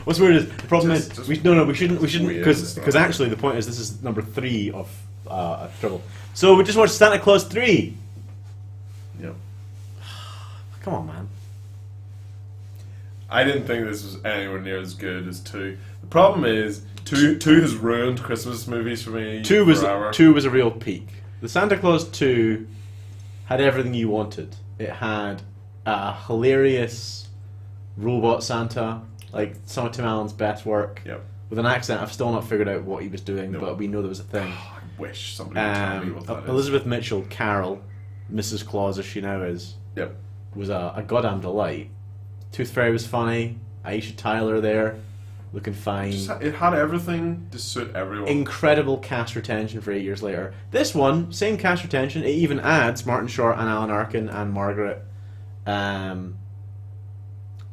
What's weird is the problem is we shouldn't weird because actually the point is this is number 3 of Trouble. So we just watched Santa Claus 3. Yep. Come on, man. I didn't think this was anywhere near as good as 2. The problem is 2 has ruined Christmas movies for me. 2 was forever. 2 was a real peak. The Santa Claus 2 had everything you wanted. It had a hilarious robot Santa, like some of Tim Allen's best work. Yep. With an accent, I've still not figured out what he was doing, No. but we know there was a thing. I wish somebody would tell me what that is. Elizabeth Mitchell, Carol, Mrs. Claus as she now is, Yep. was a goddamn delight. Tooth Fairy was funny. Aisha Tyler there, looking fine. It had everything to suit everyone. Incredible cast retention for 8 years later. This one, same cast retention. It even adds Martin Short and Alan Arkin and Margaret.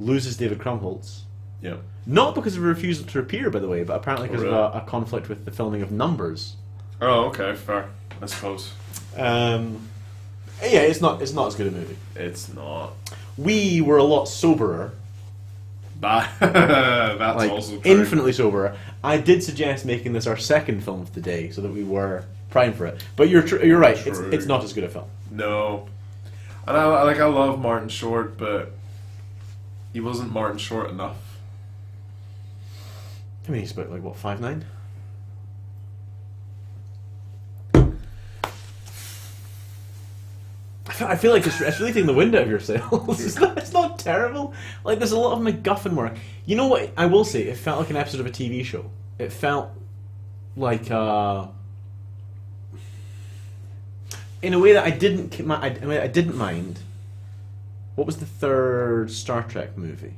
Loses David Krumholtz. Yeah. Not because of a refusal to appear, by the way, but apparently because of a conflict with the filming of Numbers. Oh, okay, fair. I suppose. Yeah, it's not as good a movie. It's not. We were a lot soberer. That's Like, also true. infinitely soberer. I did suggest making this our second film of the day, so that we were primed for it. But you're right. True. It's not as good a film. No. And I love Martin Short, but he wasn't Martin Short enough. I mean, he's about, like, what, 5'9"? I feel like it's really taking the wind out of your sails. It's not terrible. Like, there's a lot of MacGuffin work. You know what? I will say, it felt like an episode of a TV show. It felt like, in a way that I didn't mind. What was the third Star Trek movie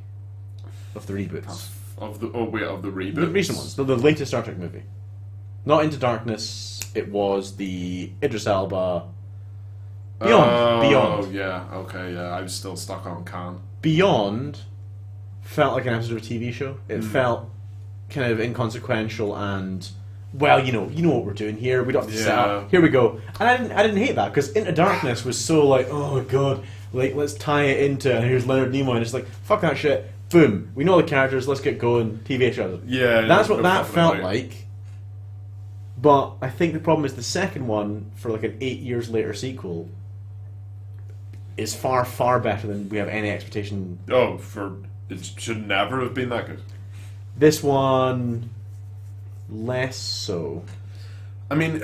of the reboots? Of the reboots? The recent ones, the latest Star Trek movie. Not Into Darkness. It was the Idris Elba. Beyond. Yeah. Okay. Yeah. I'm still stuck on Khan. Beyond felt like an episode of a TV show. It felt kind of inconsequential and, well, you know what we're doing here. We don't have to set up. Here we go. And I didn't hate that because Into Darkness was so like, oh my god, like let's tie it into. And here's Leonard Nimoy, and it's like, fuck that shit. Boom. We know the characters. Let's get going. TV shows. Yeah. That's what that felt like. But I think the problem is the second one, for like an 8 years later sequel, is far, far better than we have any expectation. Oh, it should never have been that good. This one, less so. I mean,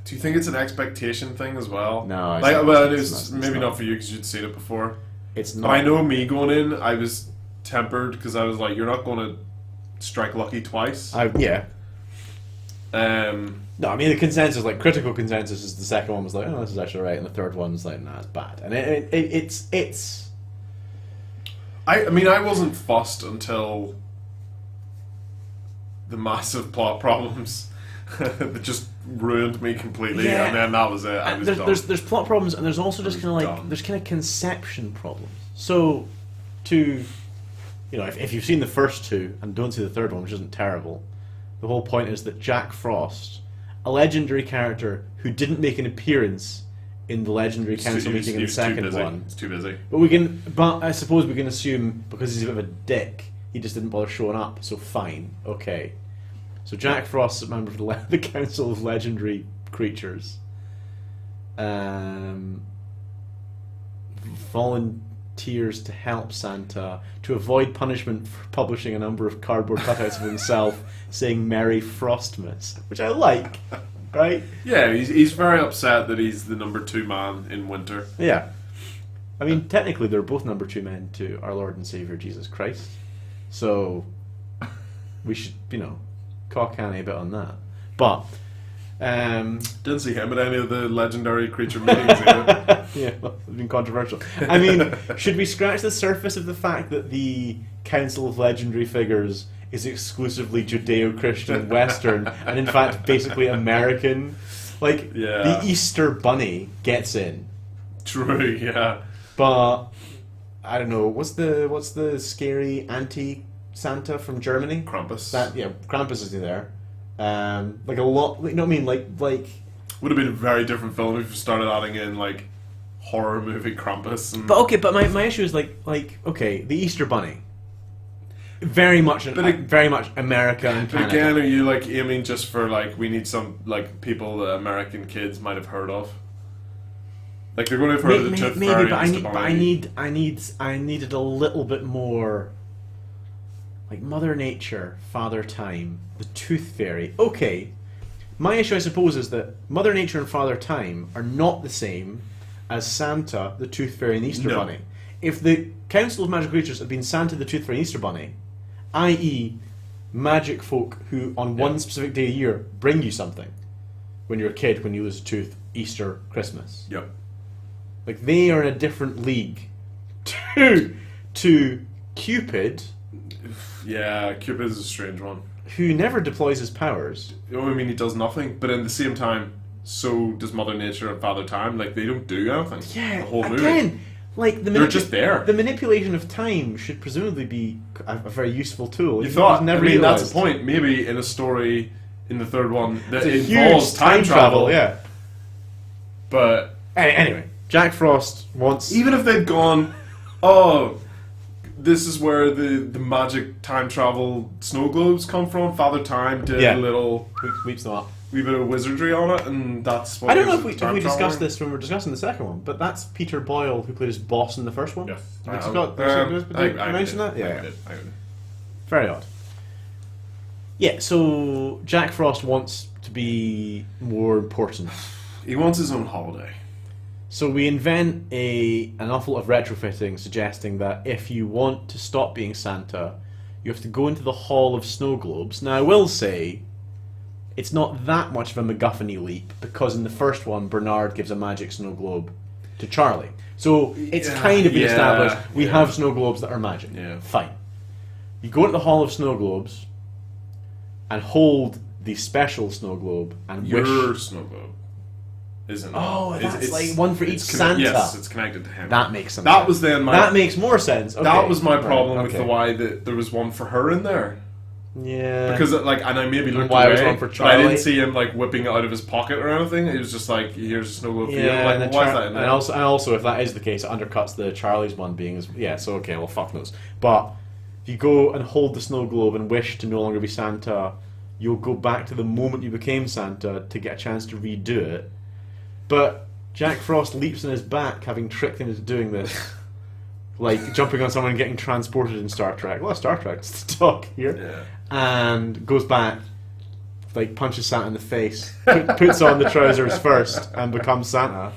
do you think it's an expectation thing as well? No, it's maybe not for you because you'd seen it before. It's not. I know me going in, I was tempered because I was like, you're not going to strike lucky twice. Yeah. Um, No, I mean the consensus, like critical consensus, is the second one was like, oh, this is actually right, and the third one was like, nah, it's bad, and it's. I mean, I wasn't fussed until the massive plot problems that just ruined me completely, Yeah. and then that was it. I was done. There's plot problems, and there's also just kind of like done. there's kind of conception problems. So, if you've seen the first two and don't see the third one, which isn't terrible, the whole point is that Jack Frost, a legendary character who didn't make an appearance in the legendary council meeting in the second one. It's too busy. But I suppose we can assume because he's a bit of a dick, he just didn't bother showing up. So fine, okay. So Jack Frost is a member of the Council of Legendary Creatures. Volunteers to help Santa to avoid punishment for publishing a number of cardboard cutouts of himself saying Merry Frostmas, which I like, right? Yeah, he's very upset that he's the number 2 man in winter. Yeah. I mean, technically they're both number 2 men to our Lord and Saviour Jesus Christ. So we should, cock canny a bit on that. But Didn't see him at any of the legendary creature meetings either. yeah, well, it's been controversial. I mean, should we scratch the surface of the fact that the Council of Legendary Figures is exclusively Judeo-Christian Western and in fact basically American? Like, Yeah. the Easter Bunny gets in. True, yeah. But I don't know, what's the scary anti-Santa from Germany? Krampus. Krampus is there. Like a lot, you know what I mean? Like Would have been a very different film if you started adding in, like, horror movie Krampus. And... But my issue is like okay, the Easter Bunny. very much America and But Canada. again, are you like aiming just for like we need some like people that American kids might have heard of? Like they're going to have heard of the Tooth Fairy. But I needed a little bit more. Like Mother Nature, Father Time, the Tooth Fairy. Okay, my issue, I suppose, is that Mother Nature and Father Time are not the same as Santa, the Tooth Fairy, and the Easter Bunny. If the Council of Magical Creatures had been Santa, the Tooth Fairy, and Easter Bunny, i.e., magic folk who on one specific day a year bring you something when you're a kid, when you lose a tooth, Easter, Christmas. Yep. Like they are in a different league to Cupid. Yeah, Cupid is a strange one. Who never deploys his powers. I mean, he does nothing, but at the same time, so does Mother Nature and Father Time. Like, they don't do anything. Yeah, the whole again, movie. like they're just there. The manipulation of time should presumably be a very useful tool. You thought? Never I mean, realized. that's the point. Maybe in a story in the third one that It's a involves huge time travel. Yeah. But Anyway, Jack Frost wants. even if they'd gone, oh, this is where the magic time travel snow globes come from. Father Time did a little Weeps them up. wee bit of wizardry on it, and that's what I don't know gives if it we time discussed traveling. this when we were discussing the second one, but that's Peter Boyle who played his boss in the first one. Yes. Did I mention that? Yeah. I did. Very odd. Yeah, so Jack Frost wants to be more important. He wants his own holiday. So we invent an awful lot of retrofitting suggesting that if you want to stop being Santa, you have to go into the Hall of Snow Globes. Now I will say, it's not that much of a MacGuffin-y leap, because in the first one, Bernard gives a magic snow globe to Charlie. So it's kind of been established, we have snow globes that are magic. Yeah. Fine. You go into the Hall of Snow Globes and hold the special snow globe and Your wish... snow globe. Isn't it? Oh, that's like one for each Santa. Yes, it's connected to him. That makes sense. That was then my... That makes more sense. Okay. That was my problem Right, with the why that there was one for her in there. Yeah. Because and I maybe looked why away, was one for but I Charlie? didn't see him like whipping it out of his pocket or anything. It was just like, here's a snow globe for you. Yeah, I'm like, and, well, why is that in there? and also, if that is the case, it undercuts the Charlie's one being as so okay. Well, fuck knows. But if you go and hold the snow globe and wish to no longer be Santa, you'll go back to the moment you became Santa to get a chance to redo it. But Jack Frost leaps on his back, having tricked him into doing this, like jumping on someone and getting transported in Star Trek. Well, Star Trek's the talk here. Yeah. And goes back, like punches Santa in the face, puts on the trousers first, and becomes Santa.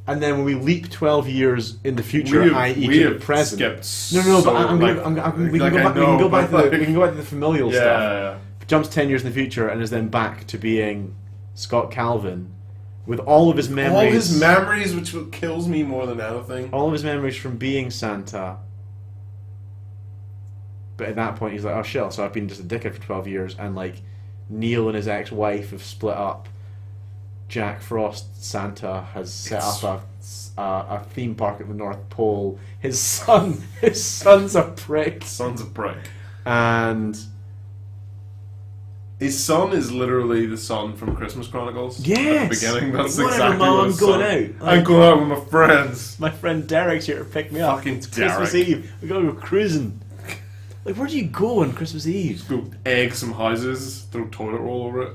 And then when we leap 12 years in the future, i.e. to the present. We can go back to the familial stuff. Yeah. Jumps 10 years in the future and is then back to being Scott Calvin with all of his memories. All his memories, which kills me more than anything. All of his memories from being Santa. But at that point, he's like, oh shit, so I've been just a dickhead for 12 years, and like Neil and his ex-wife have split up. Jack Frost, Santa, has set up a theme park at the North Pole. His son's a prick. Son's a prick. And his son is literally the son from Christmas Chronicles. Yes! At the beginning, that's Like, exactly Mom, what I'm his going son- out. I'm going out with my friends. My friend Derek's here to pick me up. Fucking It's Christmas Derek. Eve. We gotta go cruising. Like, where do you go on Christmas Eve? Go egg some houses, throw toilet roll over it.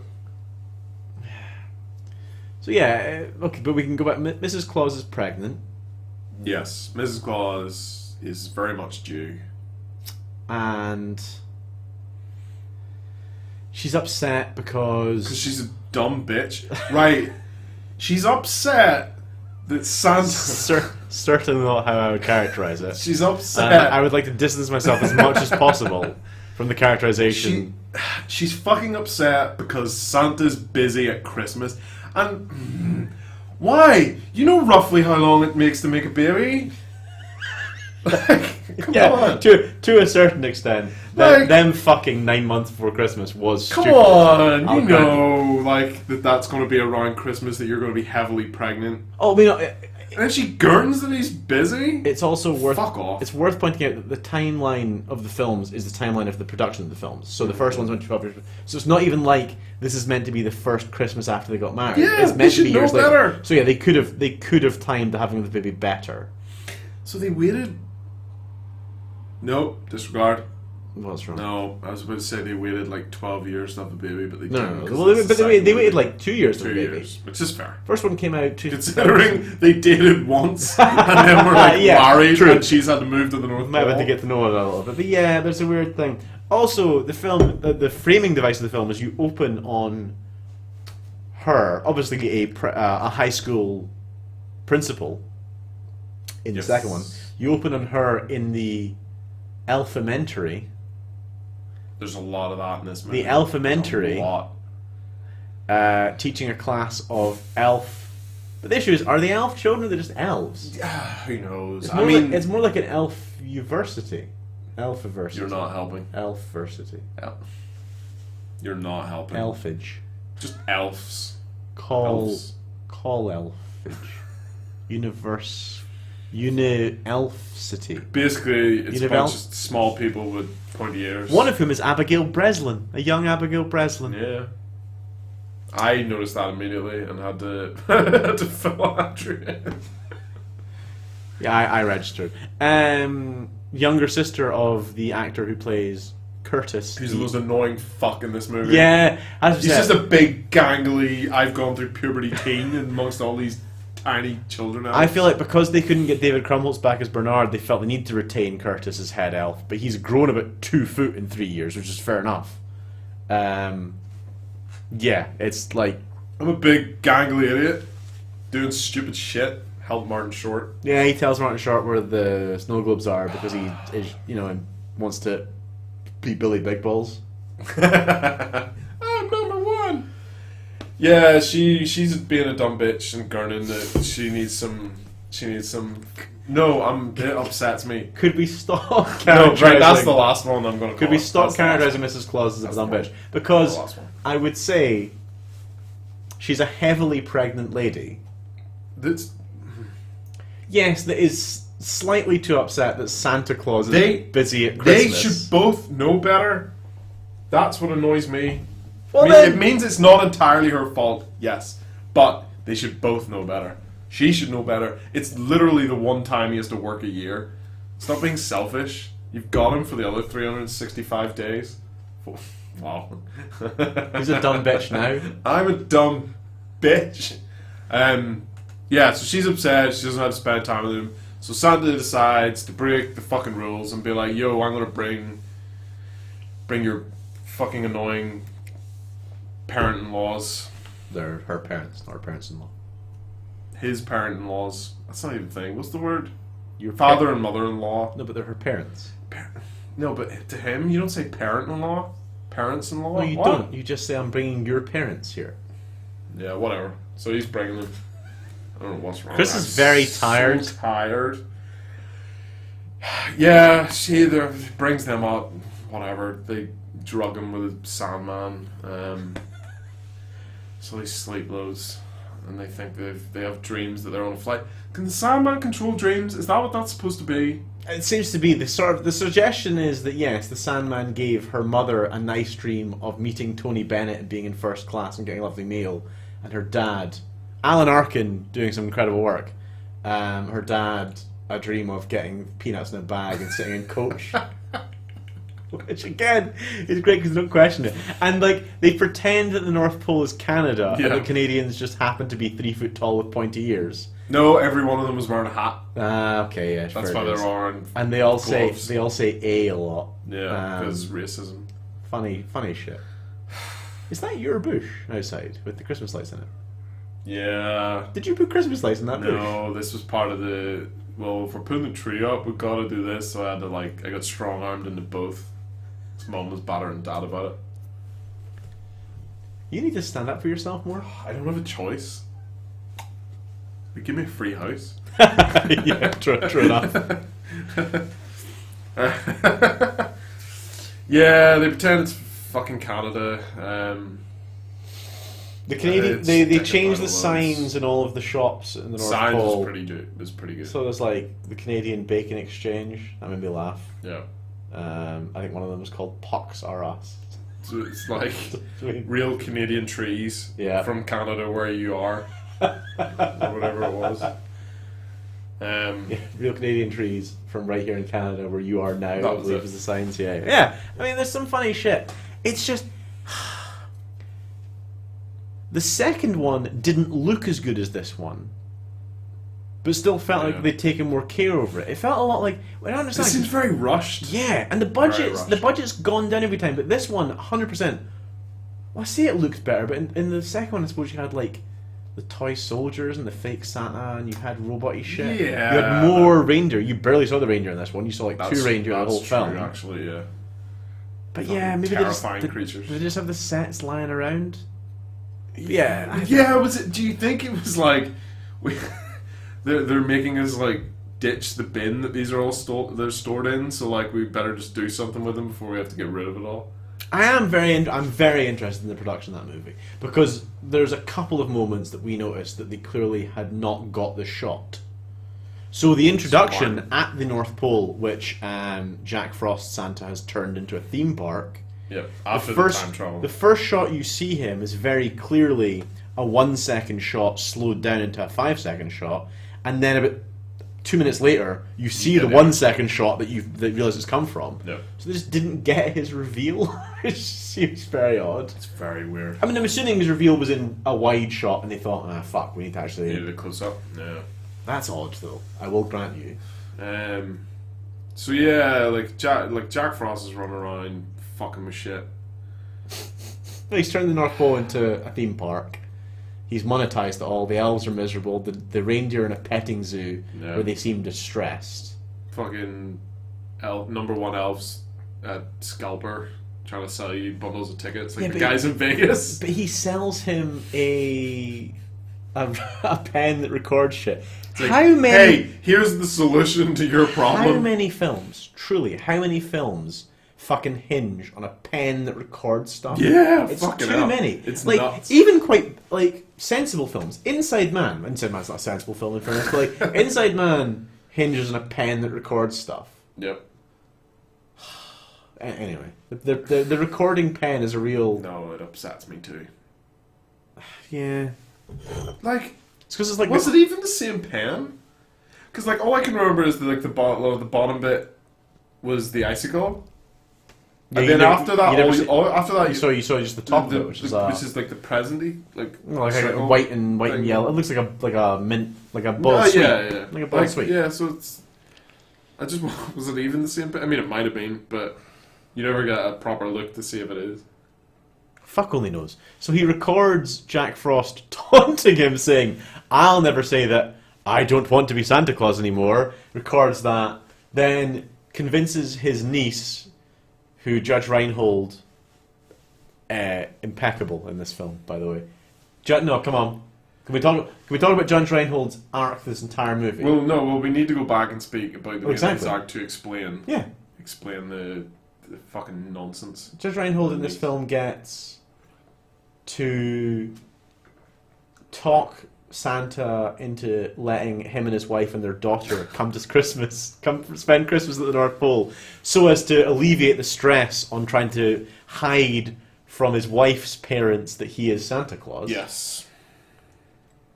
So yeah, okay, but we can go back. Mrs. Claus is pregnant, Yes, Mrs. Claus is very much due. and she's upset because she's a dumb bitch. Right. She's upset that Santa... certainly not how I would characterize it. She's upset. I would like to distance myself as much as possible from the characterization. She's fucking upset because Santa's busy at Christmas. And why? You know roughly how long it makes to make a baby? Like, come on. To a certain extent, Like- them fucking 9 months before Christmas was Come stupid. on, I'll you grant know, like that's going to be around Christmas that you're going to be heavily pregnant, Oh, I mean, and then she gurns that he's busy. it's also worth Fuck off. It's worth pointing out that the timeline of the films is the timeline of the production of the films. So the first one's went to 12 years. So it's not even like this is meant to be the first Christmas after they got married. Yeah, it's they meant to should be know years better. later. So yeah, they could have timed having the baby better. So they waited. Nope, disregard. What's wrong? No, I was about to say they waited like 12 years to have a baby, but they didn't. No. 'cause Well, it's the but they second waited movie. like 2 years to have 2 a baby. years, which is fair. First one came out Considering they dated once and then were like Yeah, married true. and she's had to move to the North Might have Pole. to get to know it a little bit, but yeah, there's a weird thing. Also, the film, the framing device of the film is you open on her, obviously a high school principal. In Yes. the second one, you open on her in the Elfementary. There's a lot of that in this movie. The Elfementary. There's a lot. Teaching a class of elf. But the issue is, are they elf children or are they just elves? Who knows? It's I more, mean, it's more like an elf university. Elfiversity. you're not helping. Elfversity. You're not helping. Elfage. Just elves. Call Elves. elfage. Uni-elf city. Basically, it's a Univel- bunch of small people with pointy ears. One of whom is Abigail Breslin, a young Abigail Breslin. Yeah. I noticed that immediately and had to had to fill Andrew in. Yeah, I registered. Younger sister of the actor who plays Curtis. He's the most annoying fuck in this movie. Yeah, as I He's said, just a big, gangly, I've gone through puberty teen amongst all these tiny children. I feel like because they couldn't get David Krumholtz back as Bernard, they felt the need to retain Curtis as head elf. But he's grown about 2 foot in 3 years, which is fair enough. Yeah, it's like, I'm a big, gangly idiot doing stupid shit. Held Martin short. yeah, he tells Martin Short where the snow globes are because he is, and wants to beat Billy Big Balls. I'm number one. Yeah, she's being a dumb bitch and gurning that she needs some. No, it upsets me. Could we stop No, characterizing? right, that's the last one I'm going to. Could we stop That's the last characterizing Mrs. Claus as a That's dumb the bitch? one. Because That's the last one. I would say she's a heavily pregnant lady. That's, Yes, that is slightly too upset that Santa Claus is They- busy at they Christmas. should both know better. That's what annoys me. Well, I mean, then- it means it's not entirely her fault, yes, but they should both know better. She should know better. It's literally the one time he has to work a year. Stop being selfish. You've got him for the other 365 days. Wow. He's a dumb bitch now. I'm a dumb bitch. Yeah, so she's upset. She doesn't have to spend time with him. So Santa decides to break the fucking rules and be like, "Yo, I'm gonna bring your fucking annoying parent-in-laws, They're her parents, not her parents-in-law. his parent-in-laws." That's not even a thing. What's the word? Your Father and mother-in-law. No, but they're her parents. No, but to him, you don't say parent-in-law, parents-in-law. No, you What? don't. You just say, I'm bringing your parents here. Yeah, whatever. So he's bringing them. I don't know what's wrong. Chris I'm is very tired. So tired. Yeah, she either brings them up, whatever. They drug him with a Sandman. So they sleep loads, and they think they have dreams that they're on a flight. Can the Sandman control dreams? Is that what that's supposed to be? It seems to be the suggestion is that yes, the Sandman gave her mother a nice dream of meeting Tony Bennett and being in first class and getting a lovely meal, and her dad, Alan Arkin, doing some incredible work. Her dad, a dream of getting peanuts in a bag and sitting in coach. Which again is great because they don't question it, and like they pretend that the North Pole is Canada, Yeah. and the Canadians just happen to be 3 foot tall with pointy ears. No, every one of them was wearing a hat. Okay, yeah, That's fair why it they're is. wearing. And they all gloves. say a lot. Yeah, because racism. Funny shit. Is that your bush outside with the Christmas lights in it? Yeah. Did you put Christmas lights in that bush? No, this was part of the. Well, if we're putting the tree up, we've got to do this. So I had to I got strong armed into both. His mum was battering dad about it. You need to stand up for yourself more. I don't have a choice. They give me a free house. Yeah, true enough. Yeah, they pretend it's fucking Canada. The Canadian It's they taken changed by the the signs in all of the shops in the North Signs Pole. was pretty good. Was pretty good. So there's like the Canadian Bacon Exchange. That made me laugh. Yeah. I think one of them was called Pox R Us. So it's like Sweet. real Canadian trees Yeah. from Canada where you are. Or whatever it was. Yeah, real Canadian trees from right here in Canada, where you are now. I That was believe it. is the signs. Yeah, yeah. I mean, there's some funny shit. It's just the second one didn't look as good as this one, but still felt Yeah. like they'd taken more care over it. It felt a lot like I don't This understand. seems very rushed. Yeah, and the rushed. budget's gone down every time, but this one, 100%. Well, I say it looked better, but in the second one, I suppose you had like the toy soldiers and the fake Santa, and you had robot-y shit. Yeah. You had more reindeer. You barely saw the reindeer in this one. You saw like two reindeer in the whole true, film. actually, yeah. But Fucking yeah, maybe terrifying creatures. they just have the sets lying around. Yeah, Yeah, was it? Do you think it was like they're making us like ditch the bin that these are all they're stored in? So like we better just do something with them before we have to get rid of it all. I'm very interested in the production of that movie because there's a couple of moments that we noticed that they clearly had not got the shot. So the introduction at the North Pole, which Jack Frost Santa has turned into a theme park. Yeah, after the time travel. The first shot you see him is very clearly a 1 second shot slowed down into a 5 second shot, and then about 2 minutes later, you see the 1 second shot that you realize it's come from. Yeah. So they just didn't get his reveal. It seems very odd. It's very weird. I mean, I'm assuming his reveal was in a wide shot, and they thought, ah, fuck, we need to actually. Needed a close up. Yeah. That's odd, though. I will grant you. So yeah, like Jack Frost is running around fucking with shit. He's turned the North Pole into a theme park. He's monetized it all. The elves are miserable. The reindeer in a petting zoo where they seem distressed. Fucking number one elves at Scalper trying to sell you bundles of tickets like the guys in Vegas. But he sells him a pen that records shit. Like, how many? Hey, here's the solution to your problem. How many films? Truly, how many films fucking hinge on a pen that records stuff? Yeah, it's fucking too hell. many. It's like nuts. even quite like sensible films. Inside Man's not a sensible film in fairness, but like Inside Man hinges on a pen that records stuff. Yep. Anyway, the recording pen is a real. No, it upsets me too. Yeah. Like, It's because it's like was it even the same pen? Because like all I can remember is the bottom bit was the icicle, Yeah, and then after that, you saw just the top of it, which is like the presenty, like like a circle white and thing. yellow. It looks like a mint, like a ball Oh, sweet, yeah. like a ball sweet. Yeah, so it's. I just was it even the same pen? I mean, it might have been, but you never get a proper look to see if it is. Fuck only knows. So he records Jack Frost taunting him, saying, "I'll never say that I don't want to be Santa Claus anymore." Records that, then convinces his niece, who Judge Reinhold, impeccable in this film, by the way. No, come on. Can we talk about Judge Reinhold's arc this entire movie? Well, we need to go back and speak about the exactly. arc to explain. Yeah. Explain the fucking nonsense. Judge Reinhold in this film gets to talk Santa into letting him and his wife and their daughter come spend Christmas at the North Pole, so as to alleviate the stress on trying to hide from his wife's parents that he is Santa Claus. Yes.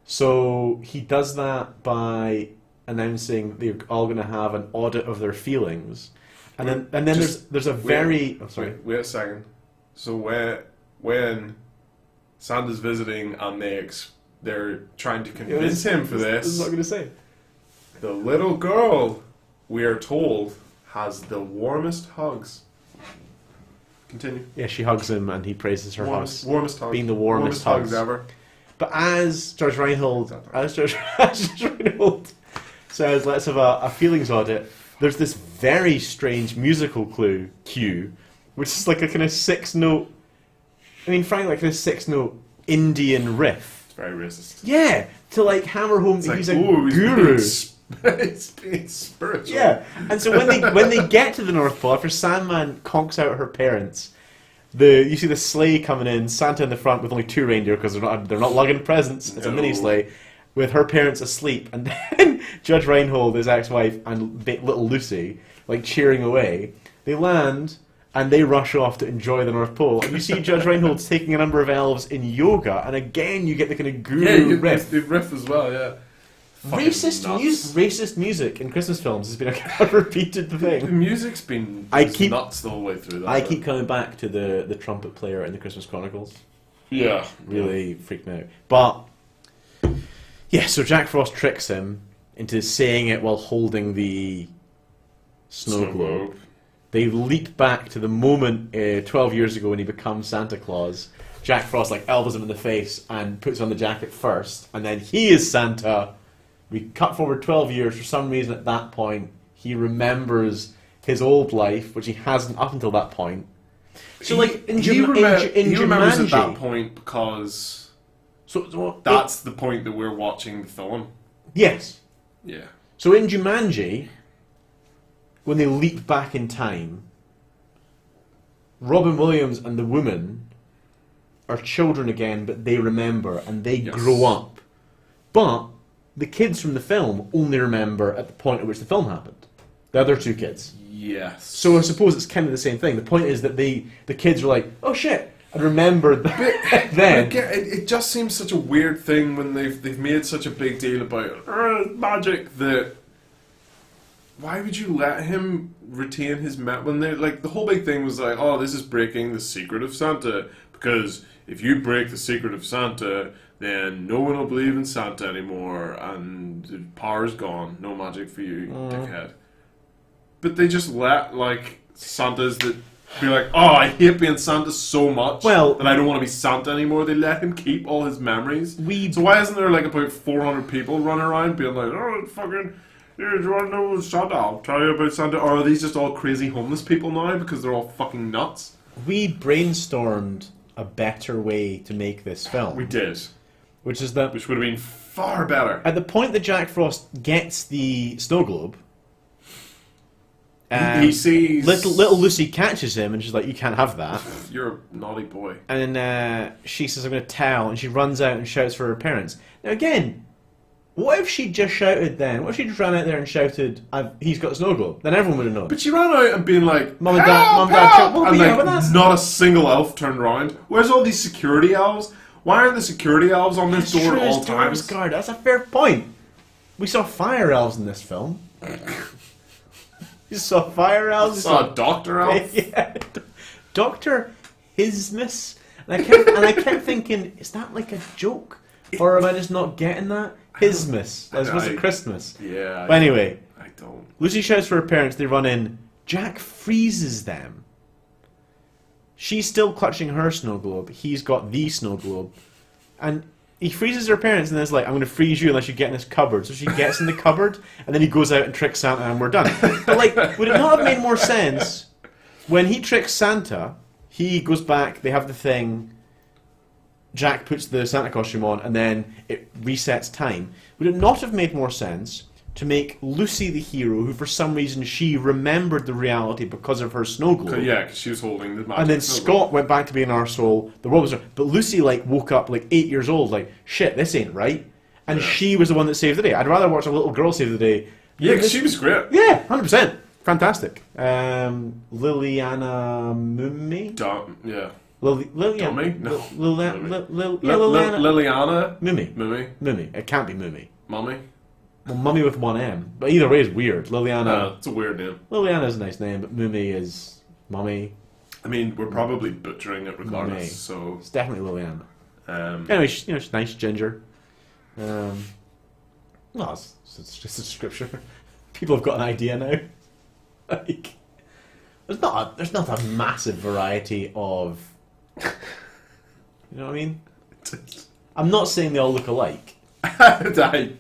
So he does that by announcing they're all going to have an audit of their feelings, and then there's a very wait a second. So when Santa's visiting and they're trying to convince him for This is what I'm going to say. The little girl, we are told, has the warmest hugs. Continue. Yeah, she hugs him and he praises her hugs. Warmest hugs. Being the warmest hugs ever. But as Judge Reinhold says, let's have a feelings audit, there's this very strange musical cue, which is like a kind of 6-note, frankly, like a 6-note Indian riff. It's very racist. Yeah, to like hammer home that he's a guru. He's being spiritual. Yeah, and so when they get to the North Pole, after Sandman conks out her parents, you see the sleigh coming in, Santa in the front with only 2 reindeer because they're not lugging presents. It's a mini sleigh with her parents asleep, and then Judge Reinhold, his ex-wife, and little Lucy like cheering away. They land and they rush off to enjoy the North Pole. And you see Judge Reinhold taking a number of elves in yoga, and again you get the kind of guru riff. The riff as well. Yeah. fucking nuts. Racist music in Christmas films has been a repeated The thing. music's been nuts the whole way through that. I keep coming back to the trumpet player in the Christmas Chronicles. Yeah. Really freaked me out. But yeah, so Jack Frost tricks him into saying it while holding the snow globe. They leap back to the moment 12 years ago when he becomes Santa Claus. Jack Frost elbows him in the face and puts on the jacket first, and then he is Santa. We cut forward 12 years. For some reason, at that point, he remembers his old life, which he hasn't up until that point. So, he remembers at that point because that's the point that we're watching the film. Yes. Yeah. So in Jumanji, when they leap back in time, Robin Williams and the woman are children again, but they remember and they grow up. But the kids from the film only remember at the point at which the film happened. The other two kids. Yes. So I suppose it's kind of the same thing. The point is that the kids are like, oh shit, and remembered then. It just seems such a weird thing when they've made such a big deal about magic that. Why would you let him retain his when they the whole big thing was like, oh, this is breaking the secret of Santa, because if you break the secret of Santa, then no one will believe in Santa anymore, and the power's gone. No magic for you, dickhead. But they just let Santas that be like, oh, I hate being Santa so much that I don't want to be Santa anymore. They let him keep all his memories. So why isn't there about 400 people running around being like, oh, fucking, do you want to know Santa? I'll tell you about Santa. Or are these just all crazy homeless people now because they're all fucking nuts? We brainstormed a better way to make this film. We did. Which would have been far better. At the point that Jack Frost gets the snow globe, he sees little Lucy catches him and she's like, "You can't have that. You're a naughty boy." And she says, "I'm going to tell," and she runs out and shouts for her parents. Now again, what if she just shouted then? What if she just ran out there and shouted, "He's got a snow globe"? Then everyone would have known. But she ran out and being like, "Mum and Dad, and not a single elf turned around. Where's all these security elves? Why aren't the security elves on this door at all times? Guard. That's a fair point. We saw fire elves in this film. You saw fire elves. You saw a Dr. Elf. Yeah, Dr. Hismus. And I kept thinking, is that like a joke, or am I just not getting that? Hismus. Was it Christmas? Yeah. But anyway, I don't. Lucy shouts for her parents. They run in. Jack freezes them. She's still clutching her snow globe. He's got the snow globe, and he freezes her parents, and then it's like, "I'm going to freeze you unless you get in this cupboard." So she gets in the cupboard, and then he goes out and tricks Santa, and we're done. But would it not have made more sense when he tricks Santa? He goes back. They have the thing. Jack puts the Santa costume on, and then it resets time. Would it not have made more sense to make Lucy the hero, who for some reason she remembered the reality because of her snow globe? Yeah, because she was holding the magic. And then Scott went back to being an arsehole. The world was, but Lucy woke up 8 years old, shit, this ain't right. And she was the one that saved the day. I'd rather watch a little girl save the day. Yeah, because she was great. Yeah, 100%. Fantastic. Liliana Mumi? Yeah. Liliana? No. Liliana? Mumi. Mumi. It can't be Mumi. Mummy? Well, Mummy with one M. But either way is weird. Liliana. It's a weird name. Liliana's a nice name, but Mumi is Mummy. I mean, we're probably butchering it regardless, so... It's definitely Liliana. Anyway, she's nice, ginger. Well, it's just a scripture. People have got an idea now. There's not a massive variety of... You know what I mean? I'm not saying they all look alike. I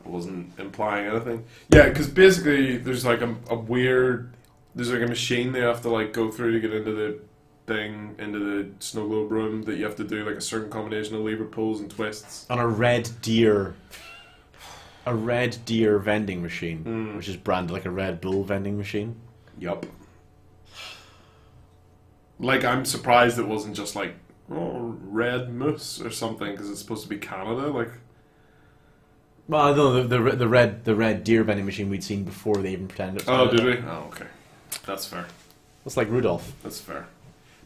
wasn't implying anything. Yeah, because basically there's a weird... There's a machine they have to go through to get into the thing, into the snow globe room, that you have to do a certain combination of lever pulls and twists. On a red deer vending machine, which is branded like a Red Bull vending machine. Yup. I'm surprised it wasn't just Red Moose or something, because it's supposed to be Canada. Well, I don't know, the red deer vending machine we'd seen before they even pretended it was Canada. Canada. Did we? Oh, okay. That's fair. It's like Rudolph. That's fair.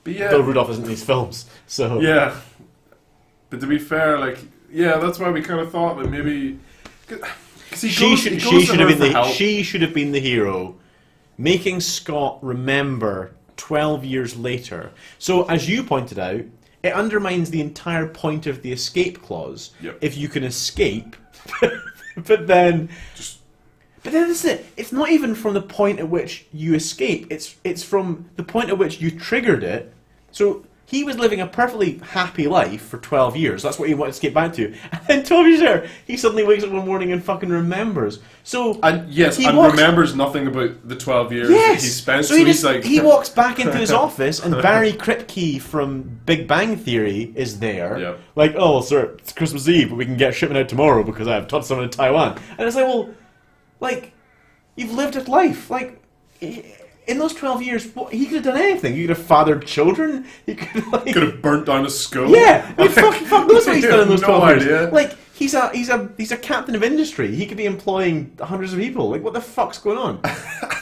But yeah... Though Rudolph isn't in these films, so... Yeah. But to be fair, that's why we kind of thought that maybe... 'Cause he She goes- should he goes to have her been for the help. she should have been the hero, making Scott remember 12 years later. So, as you pointed out, it undermines the entire point of the escape clause. Yep. If you can escape, but then this is it. It's not even from the point at which you escape. It's from the point at which you triggered it. So he was living a perfectly happy life for 12 years. That's what he wanted to escape back to. And then 12 years later, he suddenly wakes up one morning and fucking remembers. So And yes, he and walks- remembers nothing about the 12 years Yes. that he spent. So he's like, he walks back into his office, and Barry Kripke from Big Bang Theory is there. Yeah. Like, oh, sir, it's Christmas Eve, but we can get shipment out tomorrow because I have taught someone in Taiwan. And it's like, well, like, you've lived a life. Like, in those 12 years, he could have done anything. He could have fathered children. He could like, could have burnt down a school. yeah, I mean, fuck knows what he's done in those No 12 years. idea. Like, he's a captain of industry. He could be employing hundreds of people. Like, what the fuck's going on?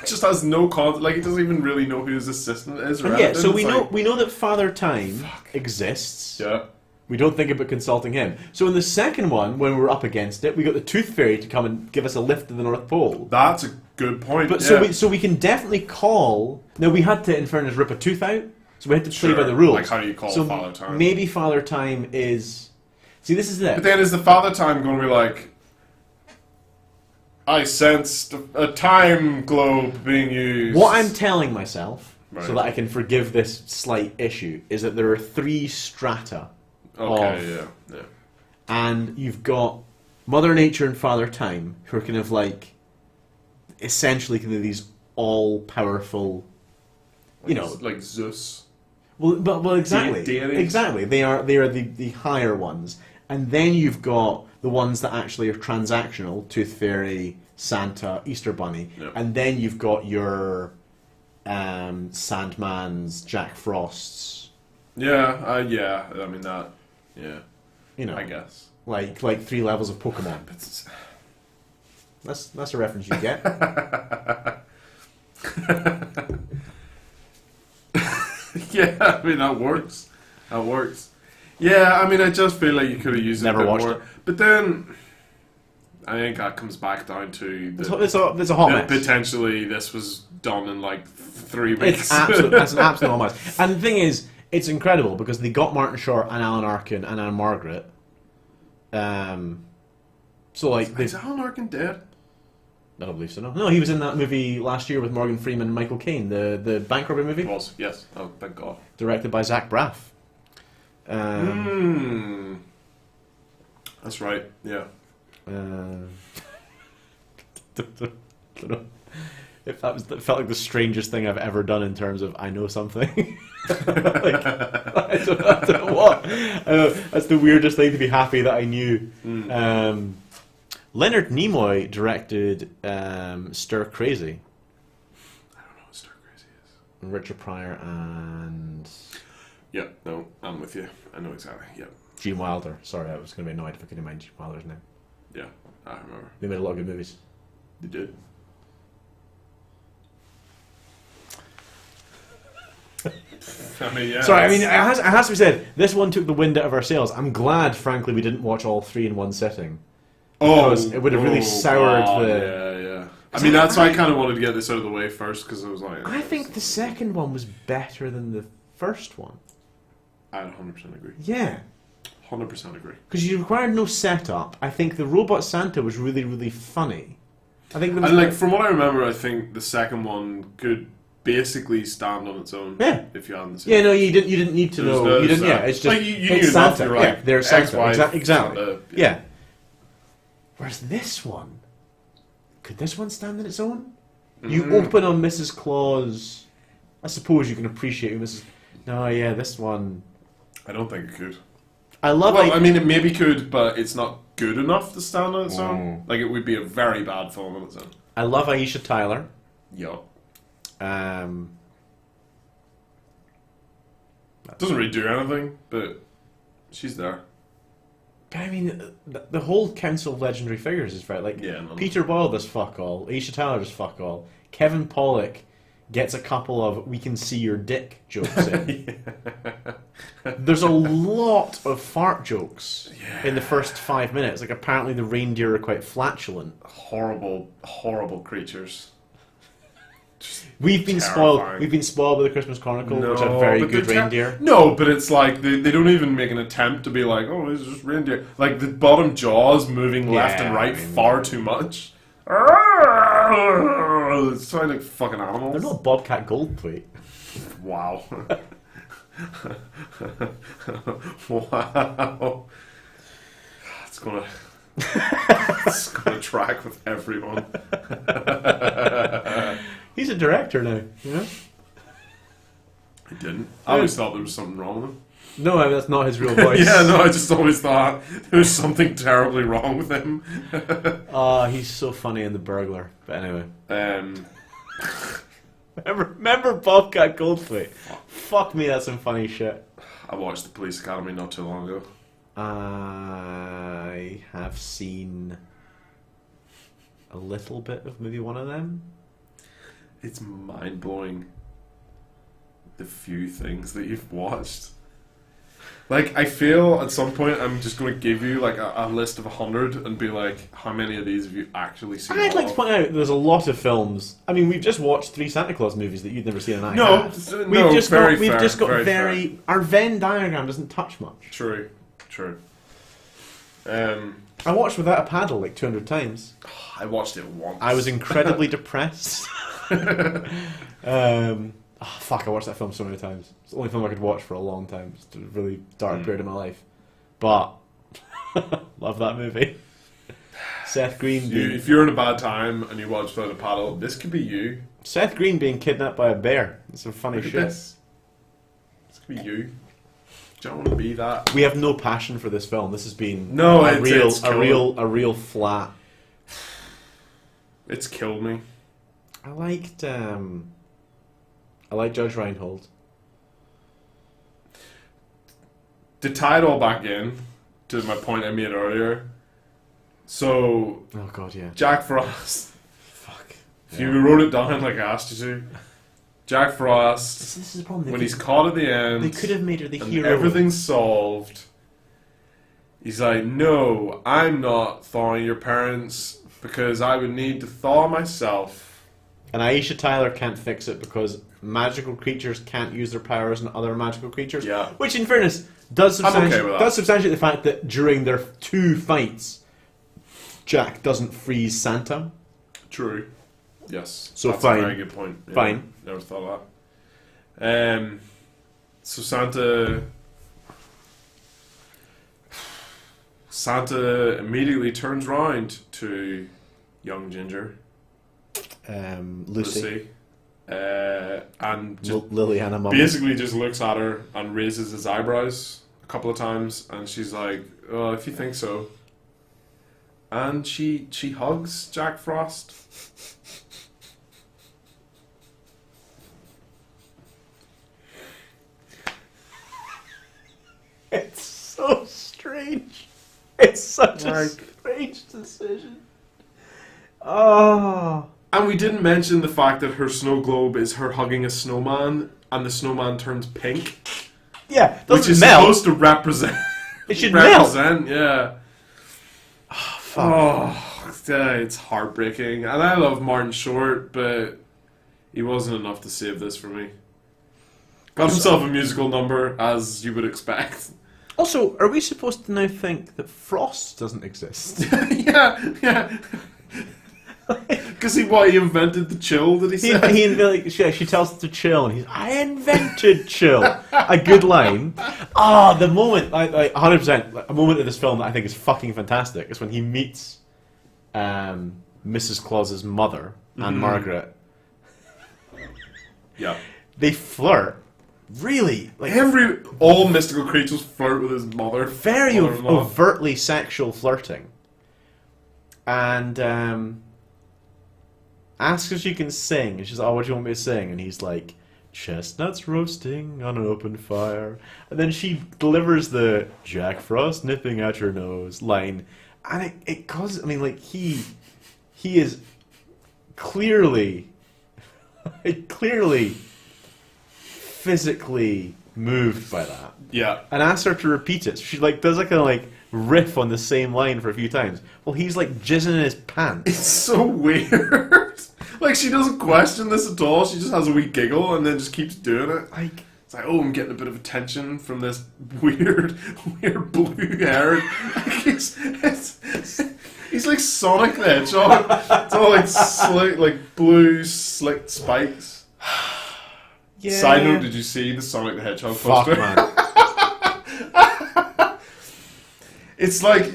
Just has no concept. Like, he doesn't even really know who his assistant is. Or Yeah, anything. so It's like, we know that Father Time exists. Yeah. We don't think about consulting him. So in the second one, when we're up against it, we got the Tooth Fairy to come and give us a lift to the North Pole. That's a good point. But yeah. so we can definitely call. Now we had to, in fairness, rip a tooth out. So we had to play by Sure. the rules. Like, how do you call so Father Time? Maybe Father Time is. See, this is it. But then is the Father Time going to be like, I sensed a time globe being used? What I'm telling myself, so Right. that I can forgive this slight issue, is that there are 3 strata. Okay, of- yeah. And you've got Mother Nature and Father Time, who are kind of like, essentially kind of these all-powerful, you know. Like Zeus. Well, exactly, deities? exactly. They are the higher ones, and then you've got the ones that actually are transactional: Tooth Fairy, Santa, Easter Bunny, Yep. and then you've got your Sandmans, Jack Frosts. Yeah, yeah. I mean that. Yeah, You know, I guess. like 3 levels of Pokemon. That's a reference you get. Yeah, I mean that works. That works. Yeah, I mean I just feel like you could have used it Never a bit watched more. it. But then I think that comes back down to It's a hot that mess. potentially this was done in like 3 weeks. That's an absolute hot mess. And the thing is, it's incredible because they got Martin Short and Alan Arkin and Anne Margaret. So like Is Alan Arkin dead? I don't believe so. No, he was in that movie last year with Morgan Freeman and Michael Caine, the bank robbery movie, He was, yes. Oh, thank God. directed by Zach Braff. That's right, yeah. Don't know. It felt like the strangest thing I've ever done in terms of I know something. Like, I don't know what. That's the weirdest thing to be happy that I knew. Leonard Nimoy directed Stir Crazy. I don't know what Stir Crazy is. Richard Pryor and Yeah, no, I'm with you. I know exactly, yeah. Gene Wilder. Sorry, I was going to be annoyed if I couldn't mind Gene Wilder's name. Yeah, I remember. They made a lot of good movies. They did. I mean, yeah. Sorry, I mean, it has to be said, this one took the wind out of our sails. I'm glad, frankly, we didn't watch all 3 in one sitting. Because it would have really soured the... Yeah, yeah. I mean, that's why I kind of wanted to get this out of the way first, because I was like... I think the second one was better than the first one. I'd 100% agree. Yeah. 100% agree. Because you required no setup. I think the Robot Santa was really, really funny. I think there was... And, like, from what I remember, I think the second one could basically stand on its own. Yeah. If you hadn't seen Yeah, no, you didn't need to There's know. no you didn't. Santa. Yeah, it's just Like, you it's knew enough, Santa. you're Yeah, like, they're Santa. ex-wife, Exactly. Santa, Yeah. Whereas this one, could this one stand on its own? You open on Mrs. Claus. I suppose you can appreciate who Mrs. No, yeah, this one. I don't think it could. I love. Well, I mean, it maybe could, but it's not good enough to stand on its own. Mm. Like, it would be a very bad film on its own. I love Aisha Tyler. Yeah. Um, Doesn't really do anything, but she's there. but I mean, the whole Council of Legendary Figures is right. Like Yeah, no. Peter Boyle does fuck all. Aisha Tyler does fuck all. Kevin Pollak gets a couple of "we can see your dick" jokes in. There's a lot of fart jokes in the first 5 minutes. Like, apparently the reindeer are quite flatulent. Horrible, horrible creatures. Just We've been terrifying. spoiled. We've been spoiled by the Christmas Chronicle, which had very but good they're reindeer. No, but it's like they don't even make an attempt to be like, oh, this is just reindeer. Like the bottom jaws moving left and right far too much. It sounds like fucking animals. They're not Bobcat Goldthwait. Wow. Wow. It's gonna track with everyone. He's a director now. Yeah. I didn't. I always thought there was something wrong with him. No, I mean, that's not his real voice. Yeah, no, I just always thought there was something terribly wrong with him. He's so funny in The Burglar. But anyway. Remember Bobcat Goldthwait? Fuck me, that's some funny shit. I watched The Police Academy not too long ago. I have seen a little bit of maybe one of them. It's mind-blowing, the few things that you've watched. Like, I feel at some point I'm just going to give you like a list of 100 and be like, how many of these have you actually seen? I'd like to point out there's a lot of films. I mean, we've just watched 3 Santa Claus movies that you'd never seen, and I have. We've just got very. Our Venn diagram doesn't touch much. True. I watched Without a Paddle like 200 times. I watched it once. I was incredibly depressed. Fuck, I watched that film so many times. It's the only film I could watch for a long time. It's a really dark period of my life. But, love that movie. Seth Green being... If you're in a bad time and you watch Without a Paddle, this could be you. Seth Green being kidnapped by a bear. It's some funny shit. This could be you. Do you want to be that? We have no passion for this film. This has been a real flat. It's killed me. I liked Judge Reinhold. To tie it all back in to my point I made earlier. So, oh god, yeah, Jack Frost. Fuck. If you wrote it down like I asked you to, Jack Frost. This is the problem. When he's caught at the end, they could have made her the and hero. Everything's solved. He's like, no, I'm not thawing your parents because I would need to thaw myself. And Aisha Tyler can't fix it because magical creatures can't use their powers on other magical creatures. Yeah. Which, in fairness, does substantiate the fact that during their 2 fights, Jack doesn't freeze Santa. True. Yes. So that's fine. a very good point. Yeah, Fine. Never thought of that. So Santa immediately turns round to young Ginger. Lucy. And just Liliana Mummy. basically just looks at her and raises his eyebrows a couple of times, and she's like, "Oh, if you think so." And she hugs Jack Frost. It's so strange. It's such a strange decision. Oh. And we didn't mention the fact that her snow globe is her hugging a snowman, and the snowman turns pink. Yeah, which is melt. supposed to represent. It should melt. Yeah. Oh, fuck. Oh, yeah, it's heartbreaking. And I love Martin Short, but he wasn't enough to save this for me. Got himself a musical number, as you would expect. Also, are we supposed to now think that Frost doesn't exist? yeah. Because he invented the chill, did he say? She tells him to chill, and I invented chill. A good line. The moment, 100%, a moment of this film that I think is fucking fantastic is when he meets Mrs. Claus's mother, Anne Margaret. Yeah. They flirt. Really? All mystical creatures flirt with his mother. Very overtly sexual flirting. And, asks if she can sing, and she's like, "Oh, what do you want me to sing?" And he's like, "Chestnuts roasting on an open fire." And then she delivers the "Jack Frost nipping at your nose" line, and it causes. I mean, like he is clearly like, clearly physically moved by that, Yeah. and asks her to repeat it. So she like does like a like riff on the same line for a few times. Well, he's like jizzing in his pants. It's so weird. Like, she doesn't question this at all. She just has a wee giggle and then just keeps doing it. Like, It's like, oh, I'm getting a bit of attention from this weird blue hair. Like, he's like Sonic the Hedgehog. It's all like slick, like blue slick spikes. yeah. Side note: did you see the Sonic the Hedgehog Fuck, poster? man. It's like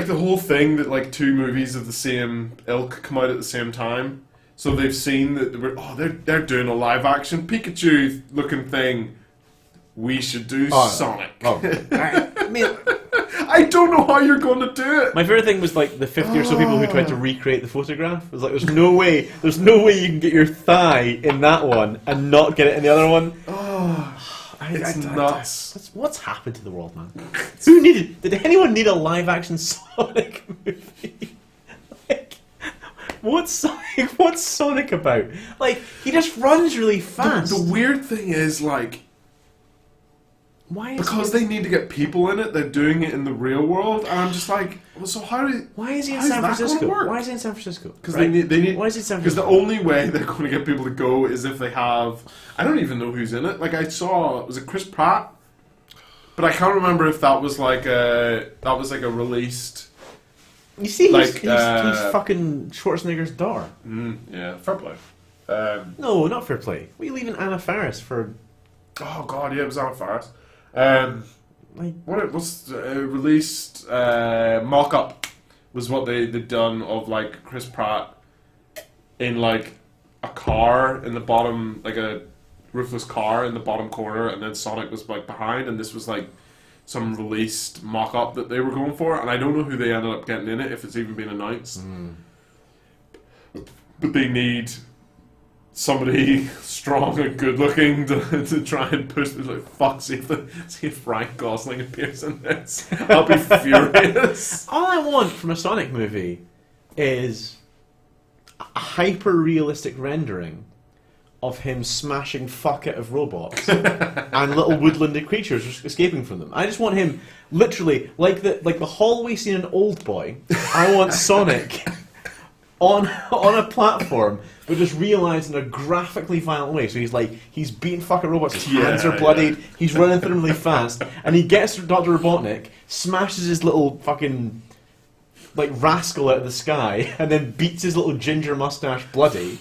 the whole thing that like two movies of the same ilk come out at the same time. So they've seen that they're doing a live action Pikachu looking thing. We should do Sonic. Oh, I mean, I don't know how you're going to do it. my favorite thing was like the 50 or so people who tried to recreate the photograph. It was like, there's no way you can get your thigh in that one and not get it in the other one. It's nuts. What's happened to the world, man? Did anyone need a live action Sonic movie? Like, what's Sonic about? Like, he just runs really fast. The weird thing is, like, Why is because he, they need to get people in it, they're doing it in the real world, and I'm just like, well, so why is he in how's San that Francisco? gonna work? Why is he in San Francisco? Because Right? they need. Why is he in San Because the Francisco? only way they're going to get people to go is if they have. I don't even know who's in it. Like, I saw, was it Chris Pratt? But I can't remember if that was like a released. You see, like, he's fucking Schwarzenegger's daughter. Yeah, fair play. No, not fair play. What are you leaving Anna Faris for? Oh god, yeah, it was Anna Faris. Like, What was released mock-up was what they'd done of like Chris Pratt in like a car in the bottom, like a roofless car in the bottom corner, and then Sonic was like behind, and this was like some released mock-up that they were going for, and I don't know who they ended up getting in it, if it's even been announced. But they need somebody strong and good looking to try and push this. Like, fuck, see if Ryan Gosling appears in this. I'll be furious. all I want from a Sonic movie is a hyper-realistic rendering of him smashing fuck out of robots and little woodland creatures just escaping from them. I just want him, literally, like the hallway scene in Old Boy. I want Sonic on a platform, but just realised in a graphically violent way. So he's beating fucking robots, his hands are bloodied, he's running through them really fast, and he gets Dr. Robotnik, smashes his little fucking like rascal out of the sky, and then beats his little ginger mustache bloody.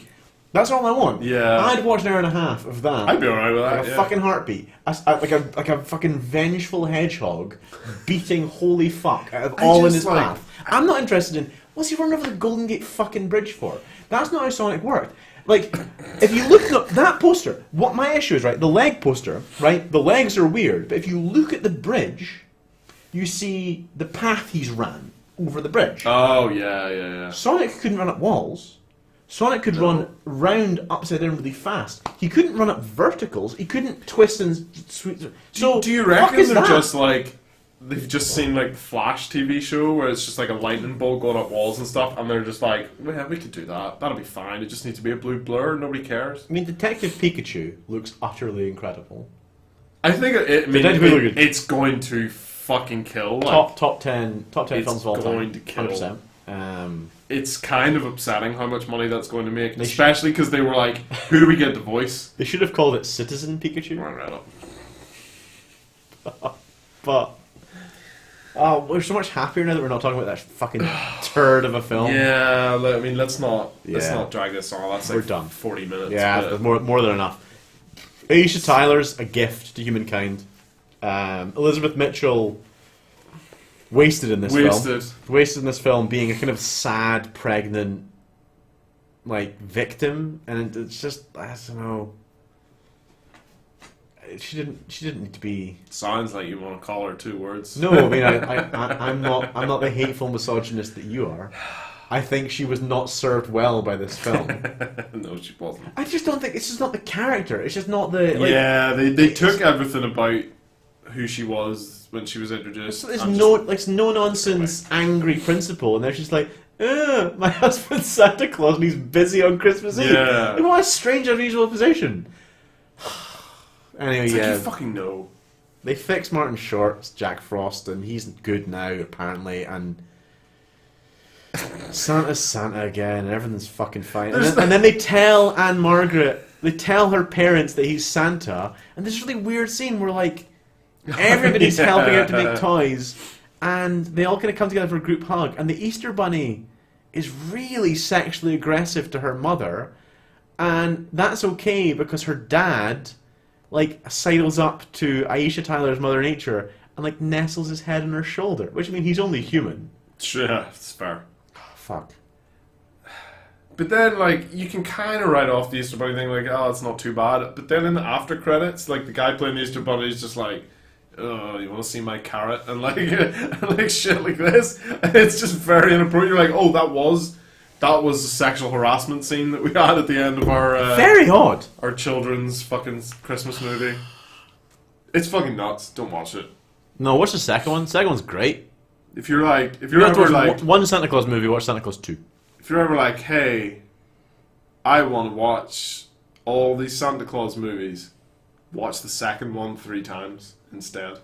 That's all I want. Yeah. I'd watch an hour and a half of that. I'd be alright with that. Like a yeah. fucking heartbeat. Like a fucking vengeful hedgehog beating holy fuck out of all in just his like- path. I'm not interested in what's he running over the Golden Gate fucking bridge for? That's not how Sonic worked. Like, if you look at that poster, what my issue is, right, the leg poster, right, the legs are weird, but if you look at the bridge, you see the path he's ran over the bridge. Oh yeah. Sonic couldn't run up walls. Sonic could run round upside down really fast. He couldn't run up verticals. He couldn't twist and sweep. So Do you fuck reckon is they're that? just like they've just seen like the Flash TV show where it's just like a lightning bolt going up walls and stuff, and they're just like, yeah, we could do that. That'll be fine. It just needs to be a blue blur. Nobody cares. I mean, Detective Pikachu looks utterly incredible. I think it's going to fucking kill. Like, Top 10 it's films of all time. going to kill. 100%. It's kind of upsetting how much money that's going to make, especially because they were like, who do we get the voice? They should have called it Citizen Pikachu. Right up. But we're so much happier now that we're not talking about that fucking turd of a film. Yeah, I mean, let's not Yeah. drag this on. That's like We're done. 40 minutes. Yeah, but- there's more than enough. Aisha Tyler's a gift to humankind. Elizabeth Mitchell wasted in this film. Wasted in this film, being a kind of sad, pregnant, like victim, and it's just I don't know. She didn't need to be. Sounds like you want to call her two words. No, I mean I'm not the hateful misogynist that you are. I think she was not served well by this film. No, she wasn't. I just don't think it's just not the character. It's just not the Yeah, they took everything about who she was when she was introduced. There's and no nonsense angry principal, and they're just like, My husband's Santa Claus and he's busy on Christmas Eve. Yeah. What a strange, unusual position. Anyway, It's like yeah. you fucking know. They fix Martin Short, Jack Frost, and he's good now, apparently, and Santa's Santa again, and everything's fucking fine. And then they tell Anne Margaret, they tell her parents that he's Santa, and there's this really weird scene where, like, everybody's helping out to make toys, and they all kind of come together for a group hug, and the Easter Bunny is really sexually aggressive to her mother, and that's okay because her dad, like, sidles up to Aisha Tyler's Mother Nature and, like, nestles his head on her shoulder, which, I mean, he's only human. Yeah, it's fair. Oh, fuck. But then, like, you can kind of write off the Easter Bunny thing, like, oh, it's not too bad. But then in the after credits, like, the guy playing the Easter Bunny is just like, oh, you want to see my carrot? And, like, and, like, shit like this. And it's just very inappropriate. You're like, oh, that was a sexual harassment scene that we had at the end of our... Very odd. Our children's fucking Christmas movie. It's fucking nuts. Don't watch it. No, watch the second one. The second one's great. If you're You have to ever watch like... one Santa Claus movie, watch Santa Claus 2. If you're ever like, hey, I want to watch all these Santa Claus movies, watch the second one 3 times instead,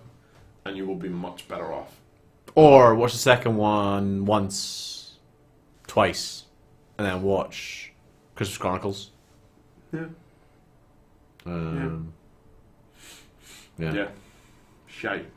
and you will be much better off. Or watch the second one once, twice, and then watch Christmas Chronicles. Yeah. Yeah. Yeah. Shite.